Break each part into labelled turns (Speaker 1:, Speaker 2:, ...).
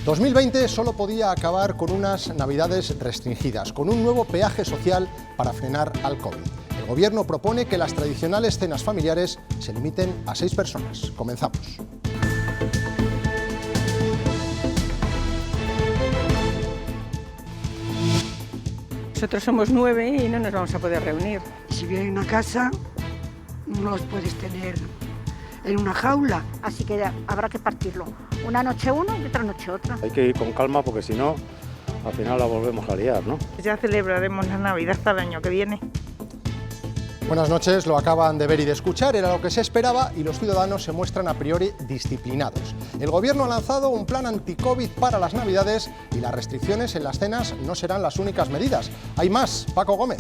Speaker 1: 2020 solo podía acabar con unas navidades restringidas, con un nuevo peaje social para frenar al COVID. El Gobierno propone que las tradicionales cenas familiares se limiten a 6 personas. Comenzamos.
Speaker 2: Nosotros somos 9 y no nos vamos a poder reunir.
Speaker 3: Si vives en una casa, no los puedes tener en una jaula.
Speaker 4: Así que habrá que partirlo. Una noche uno y otra noche otra.
Speaker 5: Hay que ir con calma porque si no, al final la volvemos a liar, ¿no?
Speaker 2: Ya celebraremos la Navidad hasta el año que viene.
Speaker 1: Buenas noches, lo acaban de ver y de escuchar, era lo que se esperaba y los ciudadanos se muestran a priori disciplinados. El Gobierno ha lanzado un plan anti-COVID para las Navidades y las restricciones en las cenas no serán las únicas medidas. Hay más, Paco Gómez.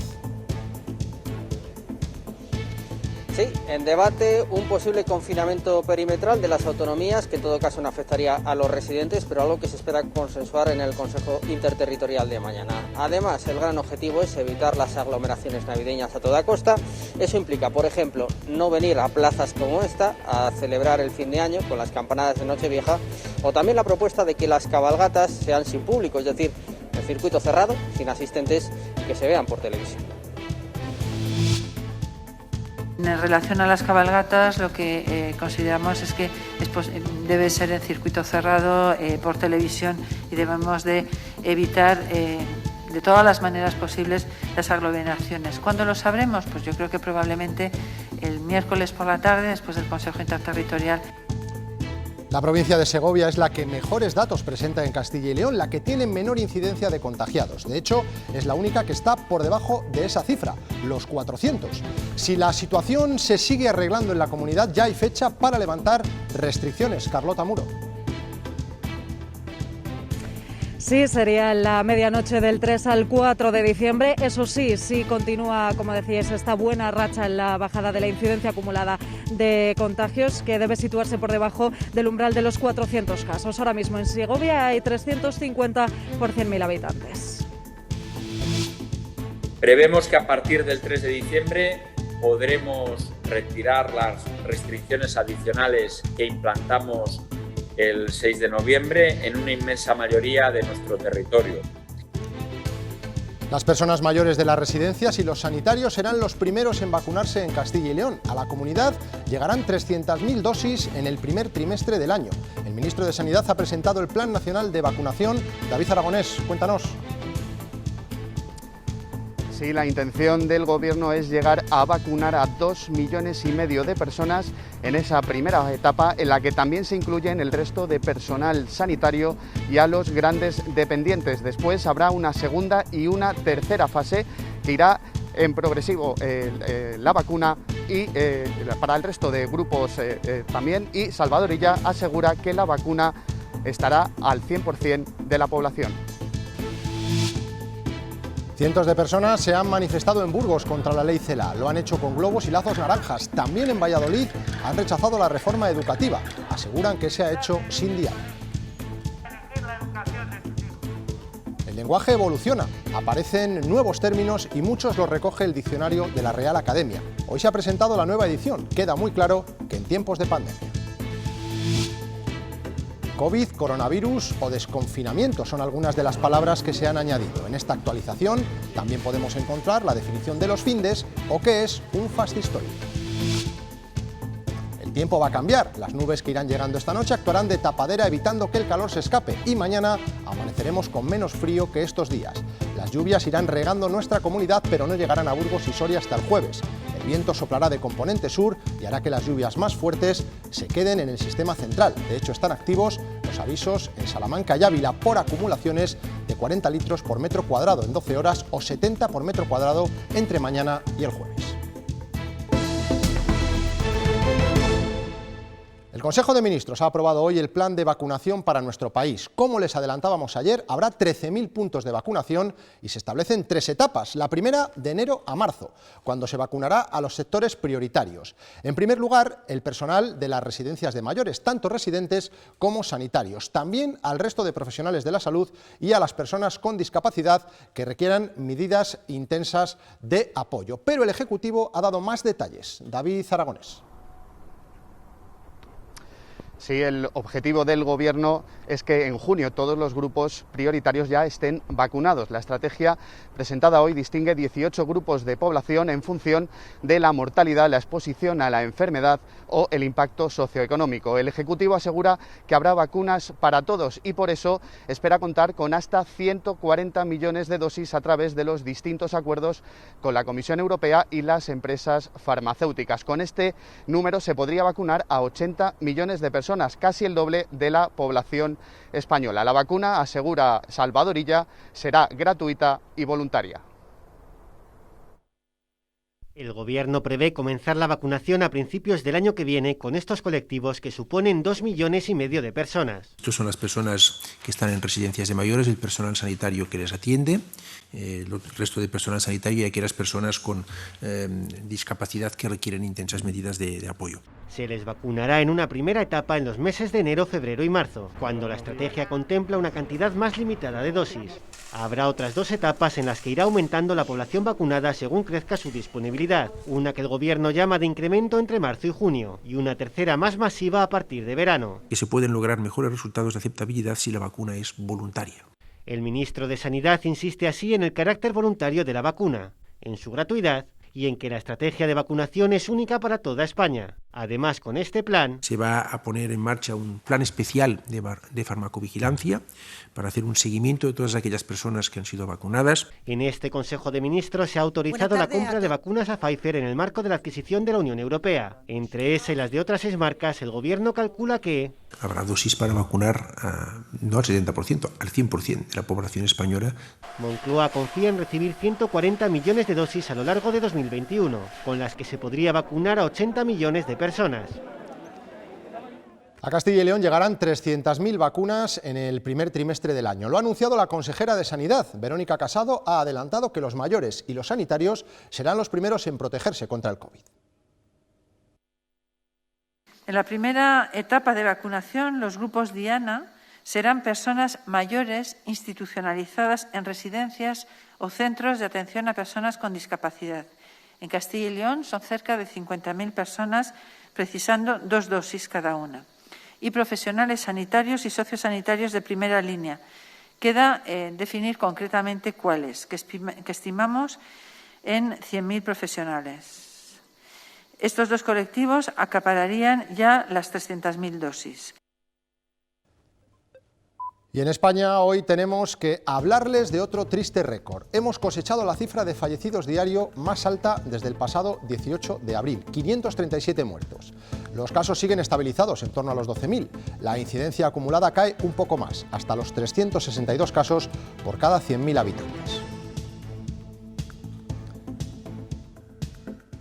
Speaker 6: Sí, en debate un posible confinamiento perimetral de las autonomías, que en todo caso no afectaría a los residentes, pero algo que se espera consensuar en el Consejo Interterritorial de mañana. Además, el gran objetivo es evitar las aglomeraciones navideñas a toda costa. Eso implica, por ejemplo, no venir a plazas como esta a celebrar el fin de año con las campanadas de Nochevieja, o también la propuesta de que las cabalgatas sean sin público, es decir, en circuito cerrado, sin asistentes que se vean por televisión.
Speaker 7: En relación a las cabalgatas, lo que consideramos es que debe ser en circuito cerrado, por televisión, y debemos de evitar de todas las maneras posibles las aglomeraciones. ¿Cuándo lo sabremos? Pues yo creo que probablemente el miércoles por la tarde, después del Consejo Interterritorial.
Speaker 1: La provincia de Segovia es la que mejores datos presenta en Castilla y León, la que tiene menor incidencia de contagiados. De hecho, es la única que está por debajo de esa cifra, los 400. Si la situación se sigue arreglando en la comunidad, ya hay fecha para levantar restricciones. Carlota Muro.
Speaker 8: Sí, sería la medianoche del 3 al 4 de diciembre. Eso sí, sí continúa, como decíais, esta buena racha en la bajada de la incidencia acumulada de contagios, que debe situarse por debajo del umbral de los 400 casos. Ahora mismo en Segovia hay 350 por 100.000 habitantes.
Speaker 9: Prevemos que a partir del 3 de diciembre podremos retirar las restricciones adicionales que implantamos el 6 de noviembre en una inmensa mayoría de nuestro territorio.
Speaker 1: Las personas mayores de las residencias y los sanitarios serán los primeros en vacunarse en Castilla y León. A la comunidad llegarán 300.000 dosis en el primer trimestre del año. El ministro de Sanidad ha presentado el Plan Nacional de Vacunación. David Aragonés, cuéntanos.
Speaker 10: Sí, la intención del Gobierno es llegar a vacunar a 2,5 millones de personas en esa primera etapa, en la que también se incluyen el resto de personal sanitario y a los grandes dependientes. Después habrá una segunda y una tercera fase que irá en progresivo la vacuna y para el resto de grupos también. Y Salvador Illa asegura que la vacuna estará al 100% de la población.
Speaker 1: Cientos de personas se han manifestado en Burgos contra la ley Celaá. Lo han hecho con globos y lazos naranjas. También en Valladolid han rechazado la reforma educativa. Aseguran que se ha hecho sin diálogo. El lenguaje evoluciona. Aparecen nuevos términos y muchos los recoge el diccionario de la Real Academia. Hoy se ha presentado la nueva edición. Queda muy claro que en tiempos de pandemia. COVID, coronavirus o desconfinamiento son algunas de las palabras que se han añadido. En esta actualización también podemos encontrar la definición de los findes o qué es un fast histórico. El tiempo va a cambiar. Las nubes que irán llegando esta noche actuarán de tapadera evitando que el calor se escape y mañana amaneceremos con menos frío que estos días. Las lluvias irán regando nuestra comunidad pero no llegarán a Burgos y Soria hasta el jueves. El viento soplará de componente sur y hará que las lluvias más fuertes se queden en el sistema central. De hecho, están activos los avisos en Salamanca y Ávila por acumulaciones de 40 litros por metro cuadrado en 12 horas o 70 por metro cuadrado entre mañana y el jueves. El Consejo de Ministros ha aprobado hoy el plan de vacunación para nuestro país. Como les adelantábamos ayer, habrá 13.000 puntos de vacunación y se establecen 3 etapas. La primera de enero a marzo, cuando se vacunará a los sectores prioritarios. En primer lugar, el personal de las residencias de mayores, tanto residentes como sanitarios. También al resto de profesionales de la salud y a las personas con discapacidad que requieran medidas intensas de apoyo. Pero el Ejecutivo ha dado más detalles. David Aragonés.
Speaker 10: Sí, el objetivo del Gobierno es que en junio todos los grupos prioritarios ya estén vacunados. La estrategia presentada hoy distingue 18 grupos de población en función de la mortalidad, la exposición a la enfermedad o el impacto socioeconómico. El Ejecutivo asegura que habrá vacunas para todos y por eso espera contar con hasta 140 millones de dosis a través de los distintos acuerdos con la Comisión Europea y las empresas farmacéuticas. Con este número se podría vacunar a 80 millones de personas, casi el doble de la población española. La vacuna, asegura Salvador Illa, será gratuita y voluntaria.
Speaker 11: El Gobierno prevé comenzar la vacunación a principios del año que viene con estos colectivos que suponen 2,5 millones de personas.
Speaker 12: Estos son las personas que están en residencias de mayores, el personal sanitario que les atiende, el resto de personal sanitario y aquellas personas con discapacidad que requieren intensas medidas de apoyo.
Speaker 11: Se les vacunará en una primera etapa en los meses de enero, febrero y marzo, cuando la estrategia contempla una cantidad más limitada de dosis. Habrá otras 2 etapas en las que irá aumentando la población vacunada según crezca su disponibilidad, una que el Gobierno llama de incremento entre marzo y junio, y una tercera más masiva a partir de verano.
Speaker 12: Que se pueden lograr mejores resultados de aceptabilidad si la vacuna es voluntaria.
Speaker 11: El ministro de Sanidad insiste así en el carácter voluntario de la vacuna, en su gratuidad y en que la estrategia de vacunación es única para toda España. Además, con este plan
Speaker 12: se va a poner en marcha un plan especial de farmacovigilancia para hacer un seguimiento de todas aquellas personas que han sido vacunadas.
Speaker 11: En este Consejo de Ministros se ha autorizado la compra de vacunas a Pfizer en el marco de la adquisición de la Unión Europea. Entre esa y las de otras 6 marcas, el Gobierno calcula que
Speaker 12: habrá dosis para vacunar no al 70%, al 100% de la población española.
Speaker 11: Moncloa confía en recibir 140 millones de dosis a lo largo de 2021, con las que se podría vacunar a 80 millones de personas.
Speaker 1: A Castilla y León llegarán 300.000 vacunas en el primer trimestre del año. Lo ha anunciado la consejera de Sanidad. Verónica Casado ha adelantado que los mayores y los sanitarios serán los primeros en protegerse contra el COVID.
Speaker 7: En la primera etapa de vacunación, los grupos diana serán personas mayores institucionalizadas en residencias o centros de atención a personas con discapacidad. En Castilla y León son cerca de 50.000 personas precisando 2 dosis cada una. Y profesionales sanitarios y sociosanitarios de primera línea. Queda definir concretamente cuáles, que estimamos en 100.000 profesionales. Estos 2 colectivos acapararían ya las 300.000 dosis.
Speaker 1: Y en España hoy tenemos que hablarles de otro triste récord. Hemos cosechado la cifra de fallecidos diario más alta desde el pasado 18 de abril, 537 muertos. Los casos siguen estabilizados en torno a los 12.000. La incidencia acumulada cae un poco más, hasta los 362 casos por cada 100.000 habitantes.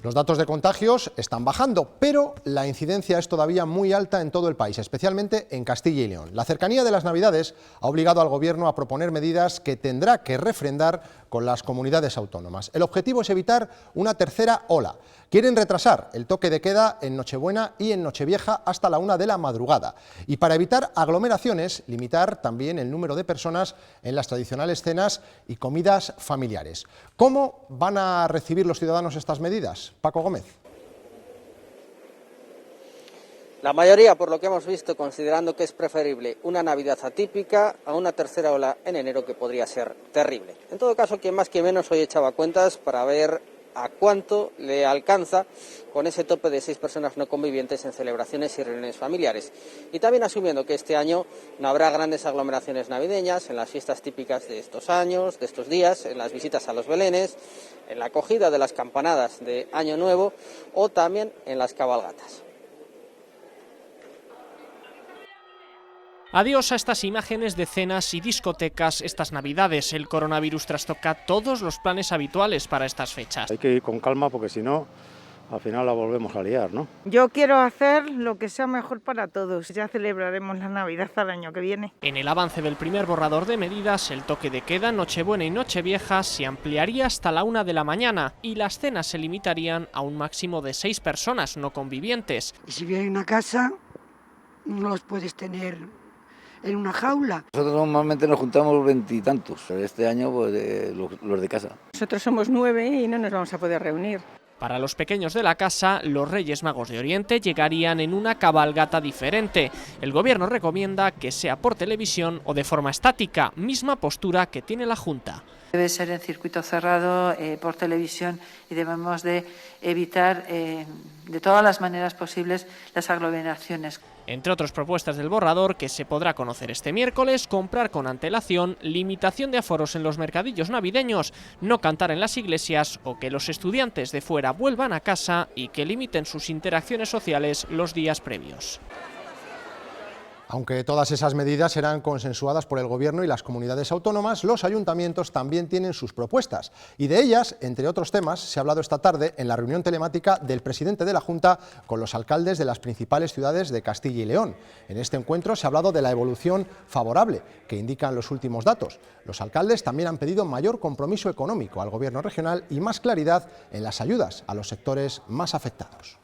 Speaker 1: Los datos de contagios están bajando, pero la incidencia es todavía muy alta en todo el país, especialmente en Castilla y León. La cercanía de las Navidades ha obligado al Gobierno a proponer medidas que tendrá que refrendar con las comunidades autónomas. El objetivo es evitar una tercera ola. Quieren retrasar el toque de queda en Nochebuena y en Nochevieja hasta la 1 de la madrugada. Y para evitar aglomeraciones, limitar también el número de personas en las tradicionales cenas y comidas familiares. ¿Cómo van a recibir los ciudadanos estas medidas? Paco Gómez.
Speaker 6: La mayoría, por lo que hemos visto, considerando que es preferible una Navidad atípica a una tercera ola en enero que podría ser terrible. En todo caso, quien más que menos hoy echaba cuentas para ver a cuánto le alcanza con ese tope de 6 personas no convivientes en celebraciones y reuniones familiares. Y también asumiendo que este año no habrá grandes aglomeraciones navideñas en las fiestas típicas de estos años, de estos días, en las visitas a los belenes, en la acogida de las campanadas de Año Nuevo o también en las cabalgatas.
Speaker 13: Adiós a estas imágenes de cenas y discotecas estas Navidades. El coronavirus trastoca todos los planes habituales para estas fechas.
Speaker 5: Hay que ir con calma porque si no, al final la volvemos a liar, ¿no?
Speaker 2: Yo quiero hacer lo que sea mejor para todos. Ya celebraremos la Navidad al año que viene.
Speaker 13: En el avance del primer borrador de medidas, el toque de queda, Nochebuena y Nochevieja se ampliaría hasta la 1 de la mañana y las cenas se limitarían a un máximo de 6 personas no convivientes.
Speaker 3: Y si viene una casa, no los puedes tener en una jaula.
Speaker 14: Nosotros normalmente nos juntamos 20 y tantos, este año pues, los de casa.
Speaker 2: Nosotros somos 9 y no nos vamos a poder reunir.
Speaker 13: Para los pequeños de la casa, los Reyes Magos de Oriente llegarían en una cabalgata diferente. El gobierno recomienda que sea por televisión o de forma estática, misma postura que tiene la Junta.
Speaker 7: Debe ser en circuito cerrado, por televisión, y debemos de evitar de todas las maneras posibles las aglomeraciones.
Speaker 13: Entre otras propuestas del borrador, que se podrá conocer este miércoles, comprar con antelación, limitación de aforos en los mercadillos navideños, no cantar en las iglesias o que los estudiantes de fuera vuelvan a casa y que limiten sus interacciones sociales los días previos.
Speaker 1: Aunque todas esas medidas serán consensuadas por el Gobierno y las comunidades autónomas, los ayuntamientos también tienen sus propuestas. Y de ellas, entre otros temas, se ha hablado esta tarde en la reunión telemática del presidente de la Junta con los alcaldes de las principales ciudades de Castilla y León. En este encuentro se ha hablado de la evolución favorable que indican los últimos datos. Los alcaldes también han pedido mayor compromiso económico al Gobierno regional y más claridad en las ayudas a los sectores más afectados.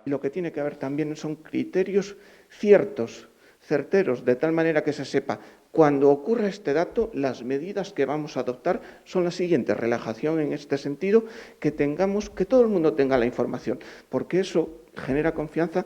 Speaker 15: Lo que tiene que haber también son criterios ciertos, certeros, de tal manera que se sepa cuando ocurra este dato, las medidas que vamos a adoptar son las siguientes: relajación en este sentido, que todo el mundo tenga la información, porque eso genera confianza.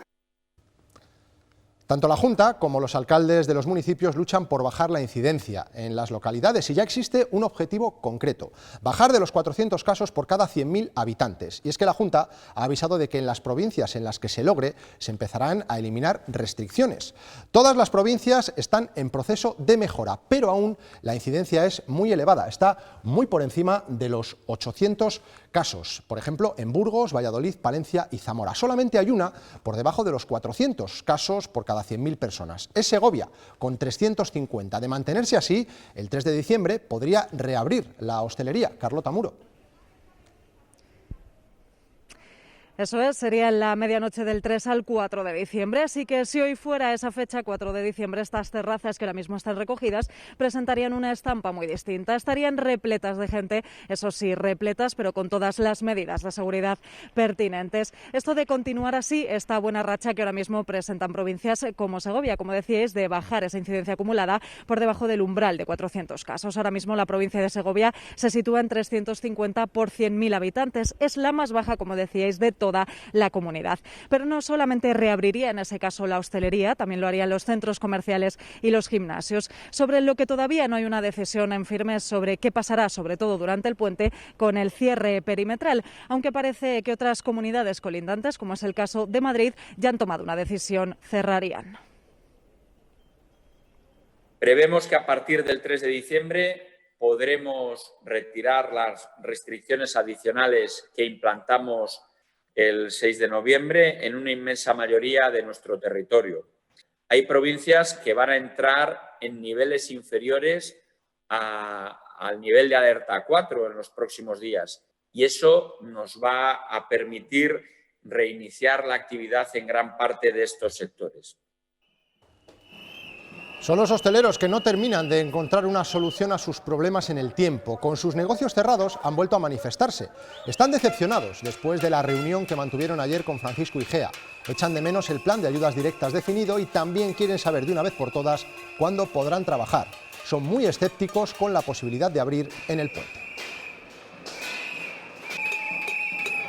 Speaker 1: Tanto la Junta como los alcaldes de los municipios luchan por bajar la incidencia en las localidades y ya existe un objetivo concreto: bajar de los 400 casos por cada 100.000 habitantes. Y es que la Junta ha avisado de que en las provincias en las que se logre se empezarán a eliminar restricciones. Todas las provincias están en proceso de mejora, pero aún la incidencia es muy elevada, está muy por encima de los 800 casos. Por ejemplo, en Burgos, Valladolid, Palencia y Zamora. Solamente hay una por debajo de los 400 casos por cada 100.000 personas. Es Segovia, con 350. De mantenerse así, el 3 de diciembre podría reabrir la hostelería. Carlota Muro.
Speaker 8: Eso es, sería en la medianoche del 3 al 4 de diciembre, así que si hoy fuera esa fecha, 4 de diciembre, estas terrazas que ahora mismo están recogidas presentarían una estampa muy distinta. Estarían repletas de gente, eso sí, repletas, pero con todas las medidas de seguridad pertinentes. Esto de continuar así, esta buena racha que ahora mismo presentan provincias como Segovia, como decíais, de bajar esa incidencia acumulada por debajo del umbral de 400 casos. Ahora mismo la provincia de Segovia se sitúa en 350 por 100.000 habitantes. Es la más baja, como decíais, de toda la comunidad. Pero no solamente reabriría en ese caso la hostelería, también lo harían los centros comerciales y los gimnasios. Sobre lo que todavía no hay una decisión en firme sobre qué pasará, sobre todo durante el puente, con el cierre perimetral, aunque parece que otras comunidades colindantes, como es el caso de Madrid, ya han tomado una decisión, cerrarían.
Speaker 9: Prevemos que a partir del 3 de diciembre podremos retirar las restricciones adicionales que implantamos el 6 de noviembre en una inmensa mayoría de nuestro territorio. Hay provincias que van a entrar en niveles inferiores al nivel de alerta 4 en los próximos días y eso nos va a permitir reiniciar la actividad en gran parte de estos sectores.
Speaker 1: Son los hosteleros que no terminan de encontrar una solución a sus problemas en el tiempo. Con sus negocios cerrados han vuelto a manifestarse. Están decepcionados después de la reunión que mantuvieron ayer con Francisco Igea. Echan de menos el plan de ayudas directas definido y también quieren saber de una vez por todas cuándo podrán trabajar. Son muy escépticos con la posibilidad de abrir en el puente.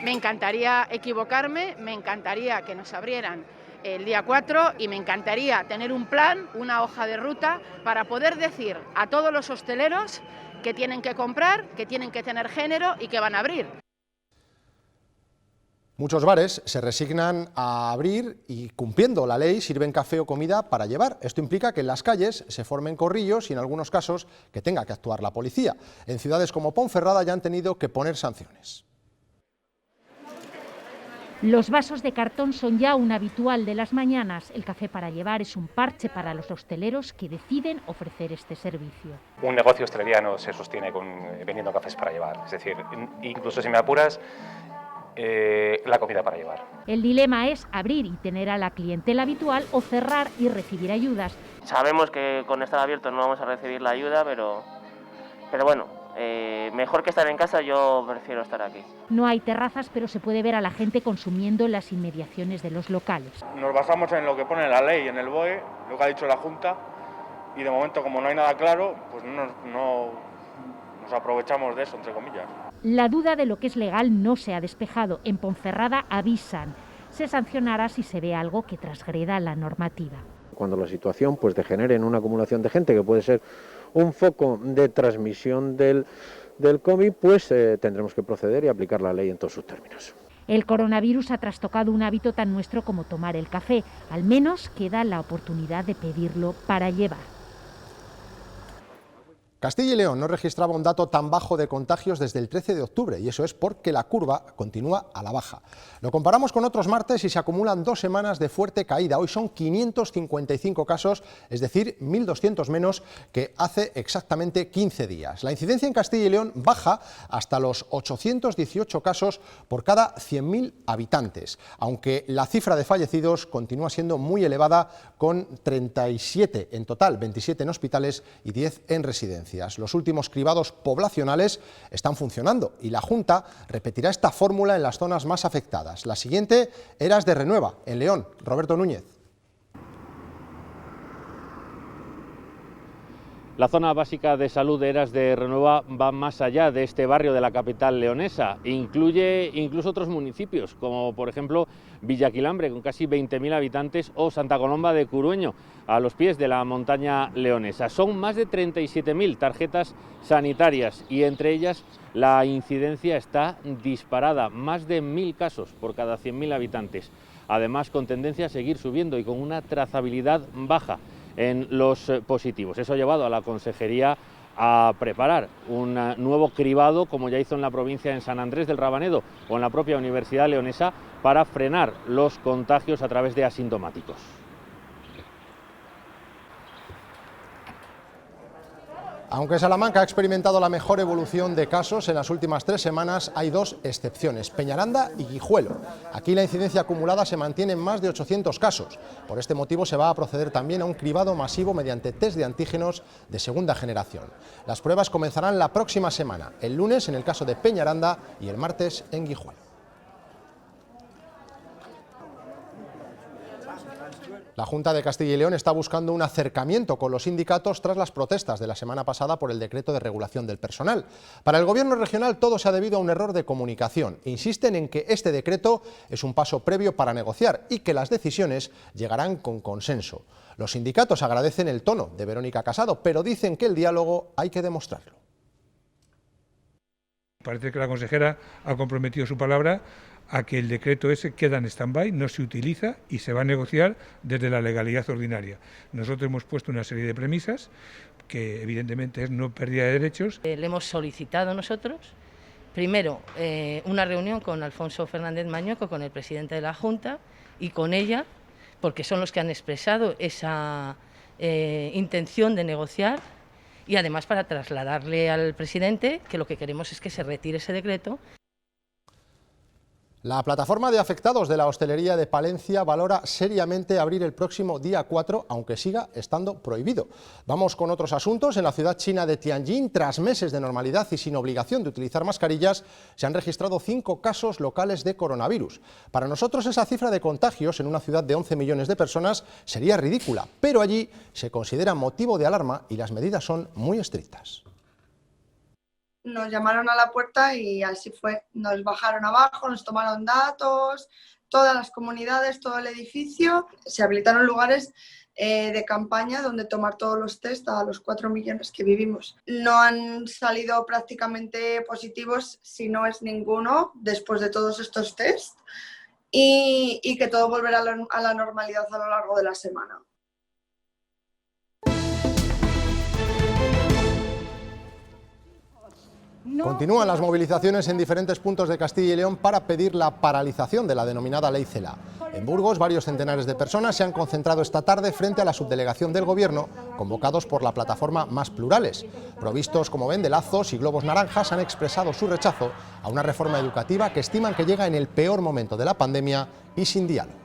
Speaker 16: Me encantaría equivocarme, me encantaría que nos abrieran el día 4 y me encantaría tener un plan, una hoja de ruta para poder decir a todos los hosteleros que tienen que comprar, que tienen que tener género y que van a abrir.
Speaker 1: Muchos bares se resignan a abrir y, cumpliendo la ley, sirven café o comida para llevar. Esto implica que en las calles se formen corrillos y, en algunos casos, que tenga que actuar la policía. En ciudades como Ponferrada ya han tenido que poner sanciones.
Speaker 17: Los vasos de cartón son ya un habitual de las mañanas. El café para llevar es un parche para los hosteleros que deciden ofrecer este servicio.
Speaker 18: Un negocio hostelería no se sostiene vendiendo cafés para llevar. Es decir, incluso si me apuras, la comida para llevar.
Speaker 17: El dilema es abrir y tener a la clientela habitual o cerrar y recibir ayudas.
Speaker 19: Sabemos que con estar abiertos no vamos a recibir la ayuda, pero bueno, mejor que estar en casa, yo prefiero estar aquí.
Speaker 17: No hay terrazas, pero se puede ver a la gente consumiendo en las inmediaciones de los locales.
Speaker 20: Nos basamos en lo que pone la ley, en el BOE, lo que ha dicho la Junta, y de momento, como no hay nada claro, pues no nos aprovechamos de eso, entre comillas.
Speaker 17: La duda de lo que es legal no se ha despejado. En Ponferrada avisan. Se sancionará si se ve algo que transgreda la normativa.
Speaker 21: Cuando la situación pues degenere en una acumulación de gente que puede ser un foco de transmisión del COVID, pues tendremos que proceder y aplicar la ley en todos sus términos.
Speaker 17: El coronavirus ha trastocado un hábito tan nuestro como tomar el café. Al menos queda la oportunidad de pedirlo para llevar.
Speaker 1: Castilla y León no registraba un dato tan bajo de contagios desde el 13 de octubre y eso es porque la curva continúa a la baja. Lo comparamos con otros martes y se acumulan 2 semanas de fuerte caída. Hoy son 555 casos, es decir, 1.200 menos que hace exactamente 15 días. La incidencia en Castilla y León baja hasta los 818 casos por cada 100.000 habitantes, aunque la cifra de fallecidos continúa siendo muy elevada con 37 en total, 27 en hospitales y 10 en residencias. Los últimos cribados poblacionales están funcionando y la Junta repetirá esta fórmula en las zonas más afectadas. La siguiente, Eras de Renueva, en León. Roberto Núñez.
Speaker 22: La zona básica de salud de Eras de Renueva va más allá de este barrio de la capital leonesa. Incluye incluso otros municipios, como por ejemplo Villaquilambre, con casi 20.000 habitantes, o Santa Colomba de Curueño, a los pies de la montaña leonesa. Son más de 37.000 tarjetas sanitarias y entre ellas la incidencia está disparada, más de 1.000 casos por cada 100.000 habitantes. Además, con tendencia a seguir subiendo y con una trazabilidad baja en los positivos. Eso ha llevado a la Consejería a preparar un nuevo cribado, como ya hizo en la provincia en San Andrés del Rabanedo o en la propia Universidad Leonesa, para frenar los contagios a través de asintomáticos.
Speaker 1: Aunque Salamanca ha experimentado la mejor evolución de casos en las últimas 3 semanas, hay 2 excepciones, Peñaranda y Guijuelo. Aquí la incidencia acumulada se mantiene en más de 800 casos. Por este motivo se va a proceder también a un cribado masivo mediante test de antígenos de segunda generación. Las pruebas comenzarán la próxima semana, el lunes en el caso de Peñaranda y el martes en Guijuelo. La Junta de Castilla y León está buscando un acercamiento con los sindicatos tras las protestas de la semana pasada por el decreto de regulación del personal. Para el Gobierno regional todo se ha debido a un error de comunicación. Insisten en que este decreto es un paso previo para negociar y que las decisiones llegarán con consenso. Los sindicatos agradecen el tono de Verónica Casado, pero dicen que el diálogo hay que demostrarlo.
Speaker 23: Parece que la consejera ha comprometido su palabra a que el decreto ese queda en stand-by, no se utiliza y se va a negociar desde la legalidad ordinaria. Nosotros hemos puesto una serie de premisas que evidentemente es no pérdida de derechos.
Speaker 24: Le hemos solicitado nosotros, primero, una reunión con Alfonso Fernández Mañueco, con el presidente de la Junta, y con ella, porque son los que han expresado esa intención de negociar, y además para trasladarle al presidente que lo que queremos es que se retire ese decreto.
Speaker 1: La plataforma de afectados de la hostelería de Palencia valora seriamente abrir el próximo día 4, aunque siga estando prohibido. Vamos con otros asuntos. En la ciudad china de Tianjin, tras meses de normalidad y sin obligación de utilizar mascarillas, se han registrado 5 casos locales de coronavirus. Para nosotros esa cifra de contagios en una ciudad de 11 millones de personas sería ridícula, pero allí se considera motivo de alarma y las medidas son muy estrictas.
Speaker 25: Nos llamaron a la puerta y así fue. Nos bajaron abajo, nos tomaron datos, todas las comunidades, todo el edificio. Se habilitaron lugares de campaña donde tomar todos los test a los 4 millones que vivimos. No han salido prácticamente positivos, si no es ninguno, después de todos estos test, y que todo volverá a la normalidad a lo largo de la semana.
Speaker 1: Continúan las movilizaciones en diferentes puntos de Castilla y León para pedir la paralización de la denominada Ley Celaá. En Burgos, varios centenares de personas se han concentrado esta tarde frente a la subdelegación del Gobierno, convocados por la plataforma Más Plurales. Provistos, como ven, de lazos y globos naranjas, han expresado su rechazo a una reforma educativa que estiman que llega en el peor momento de la pandemia y sin diálogo.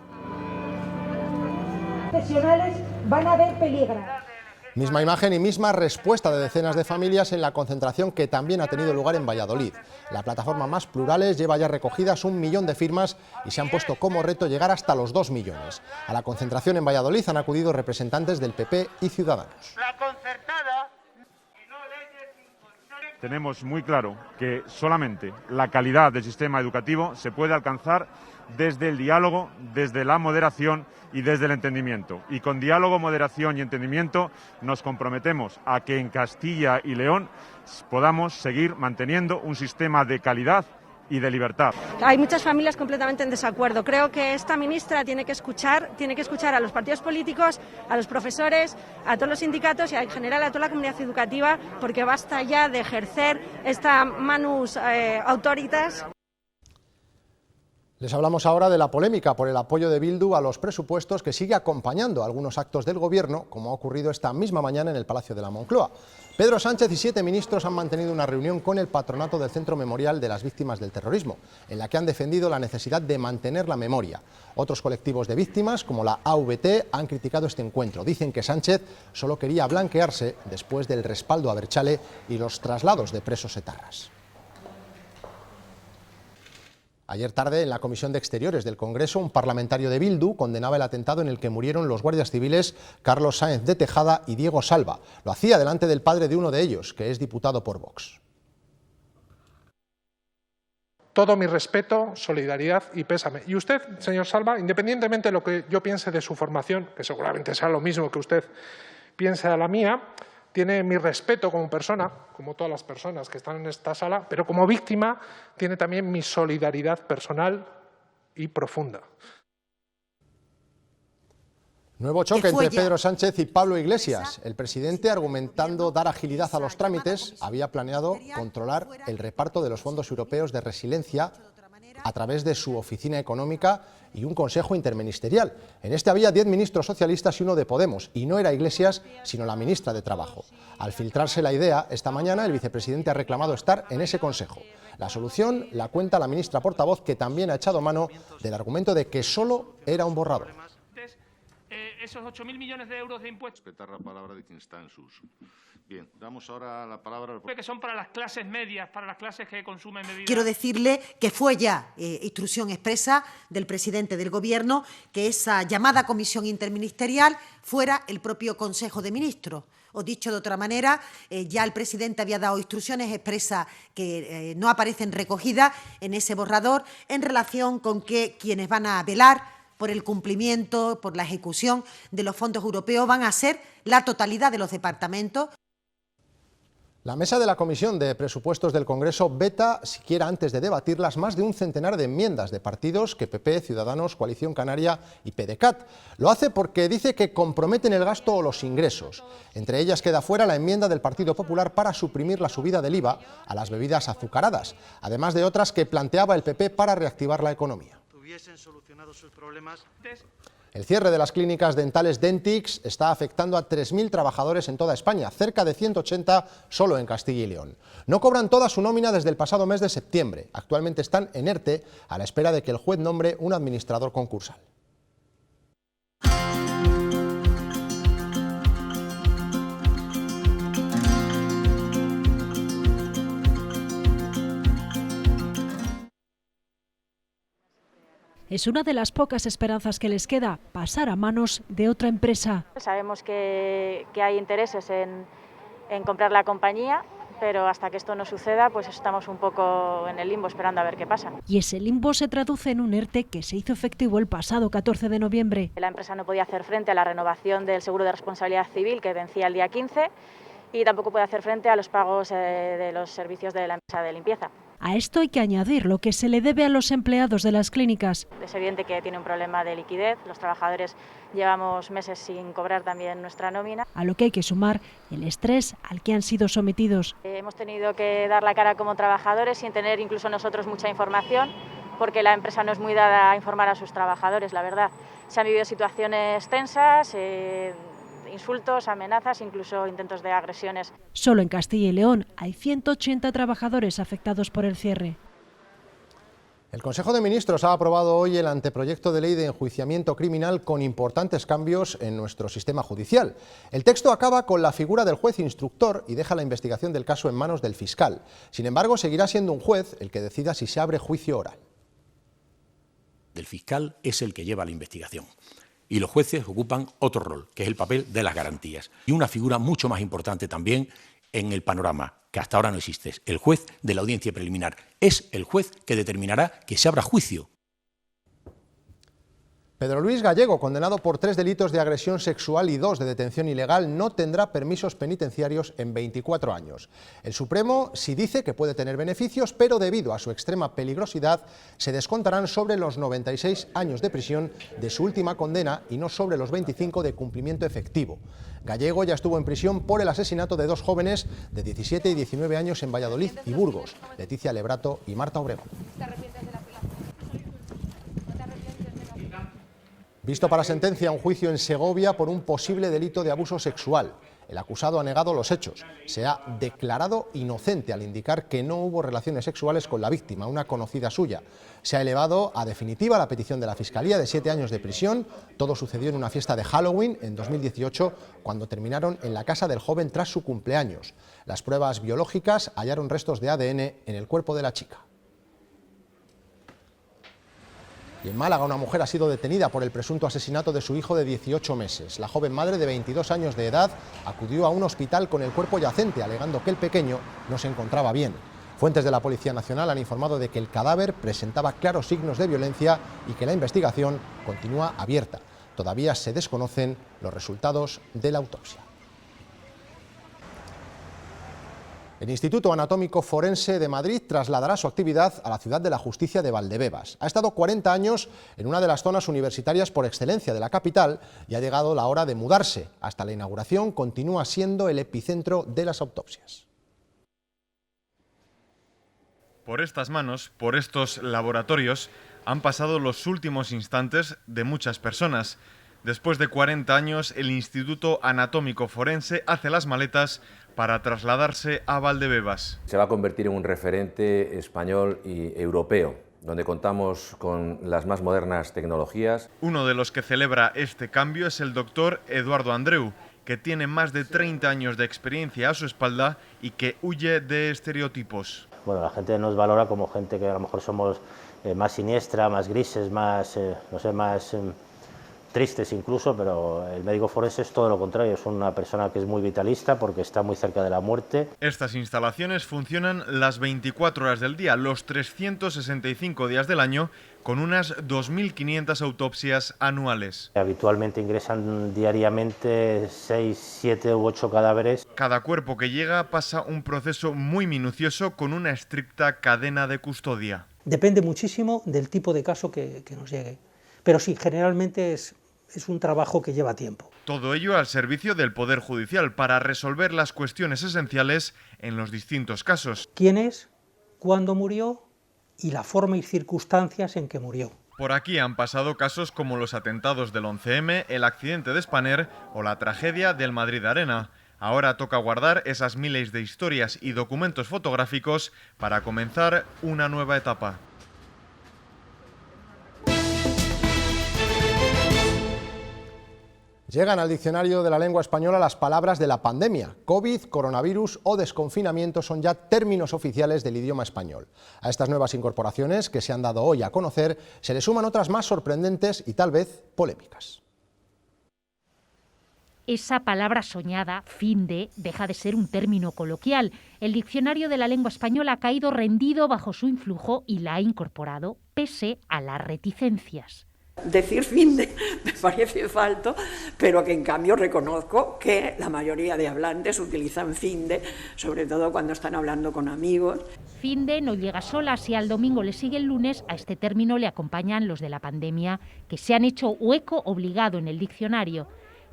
Speaker 26: Profesionales van a ver peligro.
Speaker 1: Misma imagen y misma respuesta de decenas de familias en la concentración que también ha tenido lugar en Valladolid. La plataforma Más Plurales lleva ya recogidas 1 millón de firmas y se han puesto como reto llegar hasta los 2 millones. A la concentración en Valladolid han acudido representantes del PP y Ciudadanos.
Speaker 27: La concertada
Speaker 4: tenemos muy claro que solamente la calidad del sistema educativo se puede alcanzar desde el diálogo, desde la moderación y desde el entendimiento. Y con diálogo, moderación y entendimiento nos comprometemos a que en Castilla y León podamos seguir manteniendo un sistema de calidad y de libertad.
Speaker 5: Hay muchas familias completamente en desacuerdo. Creo que esta ministra tiene que escuchar a los partidos políticos, a los profesores, a todos los sindicatos y en general a toda la comunidad educativa, porque basta ya de ejercer esta manus autoritas.
Speaker 1: Les hablamos ahora de la polémica por el apoyo de Bildu a los presupuestos que sigue acompañando algunos actos del Gobierno, como ha ocurrido esta misma mañana en el Palacio de la Moncloa. Pedro Sánchez y 7 ministros han mantenido una reunión con el patronato del Centro Memorial de las Víctimas del Terrorismo, en la que han defendido la necesidad de mantener la memoria. Otros colectivos de víctimas, como la AVT, han criticado este encuentro. Dicen que Sánchez solo quería blanquearse después del respaldo a Berchale y los traslados de presos etarras. Ayer tarde, en la Comisión de Exteriores del Congreso, un parlamentario de Bildu condenaba el atentado en el que murieron los guardias civiles Carlos Sáenz de Tejada y Diego Salva. Lo hacía delante del padre de uno de ellos, que es diputado por Vox.
Speaker 6: Todo mi respeto, solidaridad y pésame. Y usted, señor Salva, independientemente de lo que yo piense de su formación, que seguramente sea lo mismo que usted piense de la mía, tiene mi respeto como persona, como todas las personas que están en esta sala, pero como víctima tiene también mi solidaridad personal y profunda.
Speaker 1: Nuevo choque entre Pedro Sánchez y Pablo Iglesias. El presidente, argumentando dar agilidad a los trámites, había planeado controlar el reparto de los fondos europeos de resiliencia a través de su oficina económica y un consejo interministerial. En este había 10 ministros socialistas y uno de Podemos, y no era Iglesias, sino la ministra de Trabajo. Al filtrarse la idea, esta mañana el vicepresidente ha reclamado estar en ese consejo. La solución la cuenta la ministra portavoz, que también ha echado mano del argumento de que solo era un borrador.
Speaker 10: Esos 8.000 millones de euros de impuestos.
Speaker 11: Respetar la palabra de quien está en su uso. Bien, damos ahora la palabra.
Speaker 10: Que son para las clases medias, para las clases que consumen bebidas.
Speaker 12: Quiero decirle que fue ya instrucción expresa del presidente del Gobierno que esa llamada comisión interministerial fuera el propio Consejo de Ministros. O dicho de otra manera, ya el presidente había dado instrucciones expresas que no aparecen recogidas en ese borrador en relación con que quienes van a velar por el cumplimiento, por la ejecución de los fondos europeos van a ser la totalidad de los departamentos.
Speaker 1: La mesa de la Comisión de Presupuestos del Congreso veta, siquiera antes de debatirlas, más de un centenar de enmiendas de partidos que PP, Ciudadanos, Coalición Canaria y PDeCAT. Lo hace porque dice que comprometen el gasto o los ingresos. Entre ellas queda fuera la enmienda del Partido Popular para suprimir la subida del IVA a las bebidas azucaradas, además de otras que planteaba el PP para reactivar la economía.
Speaker 11: Solucionado sus problemas.
Speaker 1: El cierre de las clínicas dentales Dentix está afectando a 3.000 trabajadores en toda España, cerca de 180 solo en Castilla y León. No cobran toda su nómina desde el pasado mes de septiembre. Actualmente están en ERTE a la espera de que el juez nombre un administrador concursal.
Speaker 27: Es una de las pocas esperanzas que les queda, pasar a manos de otra empresa.
Speaker 28: Sabemos que hay intereses en comprar la compañía, pero hasta que esto no suceda, pues estamos un poco en el limbo esperando a ver qué pasa.
Speaker 27: Y ese limbo se traduce en un ERTE que se hizo efectivo el pasado 14 de noviembre.
Speaker 28: La empresa no podía hacer frente a la renovación del seguro de responsabilidad civil que vencía el día 15 y tampoco puede hacer frente a los pagos de los servicios de la empresa de limpieza.
Speaker 27: A esto hay que añadir lo que se le debe a los empleados de las clínicas.
Speaker 28: Es evidente que tiene un problema de liquidez, los trabajadores llevamos meses sin cobrar también nuestra nómina.
Speaker 27: A lo que hay que sumar el estrés al que han sido sometidos.
Speaker 28: Hemos tenido que dar la cara como trabajadores sin tener incluso nosotros mucha información, porque la empresa no es muy dada a informar a sus trabajadores, la verdad. Se han vivido situaciones tensas, insultos, amenazas, incluso intentos de agresiones.
Speaker 27: Solo en Castilla y León hay 180 trabajadores afectados por el cierre.
Speaker 1: El Consejo de Ministros ha aprobado hoy el anteproyecto de ley de enjuiciamiento criminal con importantes cambios en nuestro sistema judicial. El texto acaba con la figura del juez instructor y deja la investigación del caso en manos del fiscal. Sin embargo, seguirá siendo un juez el que decida si se abre juicio oral.
Speaker 29: El fiscal es el que lleva la investigación. Y los jueces ocupan otro rol, que es el papel de las garantías. Y una figura mucho más importante también en el panorama que hasta ahora no existe. El juez de la audiencia preliminar es el juez que determinará que se abra juicio.
Speaker 1: Pedro Luis Gallego, condenado por 3 delitos de agresión sexual y 2 de detención ilegal, no tendrá permisos penitenciarios en 24 años. El Supremo sí dice que puede tener beneficios, pero debido a su extrema peligrosidad se descontarán sobre los 96 años de prisión de su última condena y no sobre los 25 de cumplimiento efectivo. Gallego ya estuvo en prisión por el asesinato de 2 jóvenes de 17 y 19 años en Valladolid y Burgos, Leticia Lebrato y Marta Obregón. Visto para sentencia un juicio en Segovia por un posible delito de abuso sexual. El acusado ha negado los hechos. Se ha declarado inocente al indicar que no hubo relaciones sexuales con la víctima, una conocida suya. Se ha elevado a definitiva la petición de la Fiscalía de 7 años de prisión. Todo sucedió en una fiesta de Halloween en 2018, cuando terminaron en la casa del joven tras su cumpleaños. Las pruebas biológicas hallaron restos de ADN en el cuerpo de la chica. Y en Málaga una mujer ha sido detenida por el presunto asesinato de su hijo de 18 meses. La joven madre de 22 años de edad acudió a un hospital con el cuerpo yacente, alegando que el pequeño no se encontraba bien. Fuentes de la Policía Nacional han informado de que el cadáver presentaba claros signos de violencia y que la investigación continúa abierta. Todavía se desconocen los resultados de la autopsia. El Instituto Anatómico Forense de Madrid trasladará su actividad a la Ciudad de la Justicia de Valdebebas. Ha estado 40 años en una de las zonas universitarias por excelencia de la capital y ha llegado la hora de mudarse. Hasta la inauguración continúa siendo el epicentro de las autopsias.
Speaker 2: Por estas manos, por estos laboratorios, han pasado los últimos instantes de muchas personas. Después de 40 años, el Instituto Anatómico Forense hace las maletas para trasladarse a Valdebebas.
Speaker 3: Se va a convertir en un referente español y europeo, donde contamos con las más modernas tecnologías.
Speaker 2: Uno de los que celebra este cambio es el doctor Eduardo Andreu, que tiene más de 30 años de experiencia a su espalda y que huye de estereotipos.
Speaker 7: Bueno, la gente nos valora como gente que a lo mejor somos más siniestra, más grises, más, más tristes incluso, pero el médico forense es todo lo contrario, es una persona que es muy vitalista porque está muy cerca de la muerte.
Speaker 2: Estas instalaciones funcionan las 24 horas del día, los 365 días del año, con unas 2.500 autopsias anuales.
Speaker 7: Habitualmente ingresan diariamente 6, 7 u 8 cadáveres.
Speaker 2: Cada cuerpo que llega pasa un proceso muy minucioso con una estricta cadena de custodia.
Speaker 8: Depende muchísimo del tipo de caso que nos llegue, pero sí, generalmente es un trabajo que lleva tiempo.
Speaker 2: Todo ello al servicio del Poder Judicial para resolver las cuestiones esenciales en los distintos casos.
Speaker 8: ¿Quién es? ¿Cuándo murió? Y la forma y circunstancias en que murió.
Speaker 2: Por aquí han pasado casos como los atentados del 11M, el accidente de Spanair o la tragedia del Madrid Arena. Ahora toca guardar esas miles de historias y documentos fotográficos para comenzar una nueva etapa.
Speaker 1: Llegan al diccionario de la lengua española las palabras de la pandemia. COVID, coronavirus o desconfinamiento son ya términos oficiales del idioma español. A estas nuevas incorporaciones que se han dado hoy a conocer se le suman otras más sorprendentes y tal vez polémicas.
Speaker 17: Esa palabra soñada, fin de, deja de ser un término coloquial. El diccionario de la lengua española ha caído rendido bajo su influjo y la ha incorporado, pese a las reticencias.
Speaker 9: Decir fin de me parece falto, pero que en cambio reconozco que la mayoría de hablantes utilizan fin de, sobre todo cuando están hablando con amigos.
Speaker 17: Fin de no llega sola, si al domingo le sigue el lunes, a este término le acompañan los de la pandemia, que se han hecho hueco obligado en el diccionario.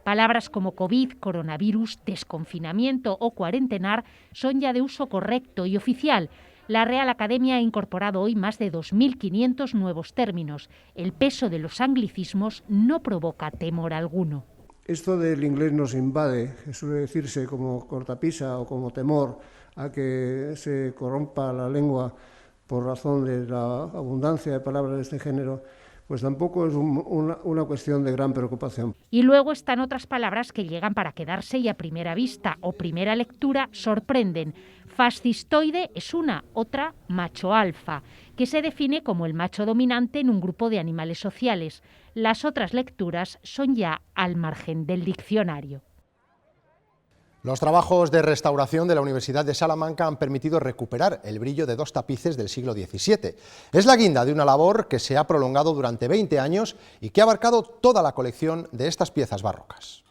Speaker 17: Palabras como COVID, coronavirus, desconfinamiento o cuarentenar son ya de uso correcto y oficial. La Real Academia ha incorporado hoy más de 2.500 nuevos términos. El peso de los anglicismos no provoca temor alguno.
Speaker 13: Esto del inglés nos invade, que suele decirse como cortapisa o como temor a que se corrompa la lengua por razón de la abundancia de palabras de este género, pues tampoco es una cuestión de gran preocupación.
Speaker 17: Y luego están otras palabras que llegan para quedarse y a primera vista o primera lectura sorprenden. Fascistoide es una, otra macho alfa, que se define como el macho dominante en un grupo de animales sociales. Las otras lecturas son ya al margen del diccionario.
Speaker 1: Los trabajos de restauración de la Universidad de Salamanca han permitido recuperar el brillo de 2 tapices del siglo XVII. Es la guinda de una labor que se ha prolongado durante 20 años y que ha abarcado toda la colección de estas piezas barrocas.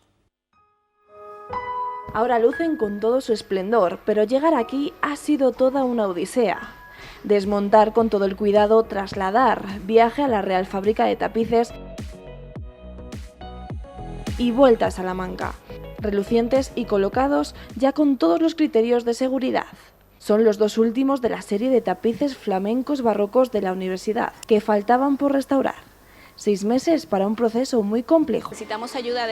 Speaker 14: Ahora lucen con todo su esplendor, pero llegar aquí ha sido toda una odisea. Desmontar con todo el cuidado, trasladar, viaje a la Real Fábrica de Tapices y vuelta a Salamanca, relucientes y colocados ya con todos los criterios de seguridad. Son los 2 últimos de la serie de tapices flamencos barrocos de la universidad, que faltaban por restaurar. 6 meses para un proceso muy complejo.
Speaker 15: Necesitamos ayuda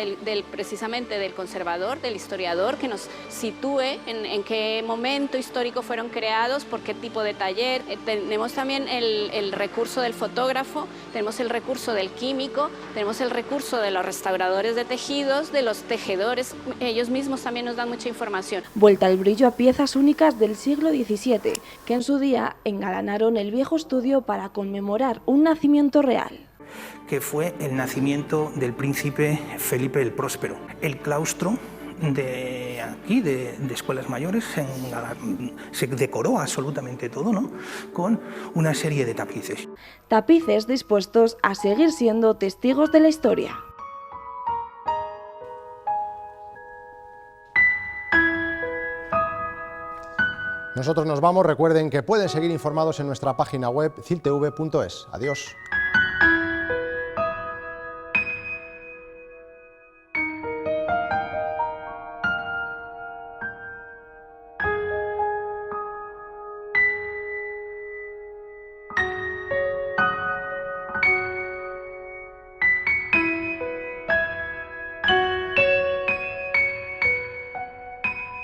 Speaker 15: precisamente del conservador, del historiador, que nos sitúe en qué momento histórico fueron creados, por qué tipo de taller. Tenemos también el recurso del fotógrafo, tenemos el recurso del químico, tenemos el recurso de los restauradores de tejidos, de los tejedores, ellos mismos también nos dan mucha información.
Speaker 14: Vuelta al brillo a piezas únicas del siglo XVII, que en su día engalanaron el viejo estudio para conmemorar un nacimiento real,
Speaker 16: que fue el nacimiento del príncipe Felipe el Próspero. El claustro de aquí, de Escuelas Mayores, se decoró absolutamente todo, ¿no?, con una serie de tapices.
Speaker 14: Tapices dispuestos a seguir siendo testigos de la historia.
Speaker 1: Nosotros nos vamos, recuerden que pueden seguir informados en nuestra página web ciltv.es. Adiós.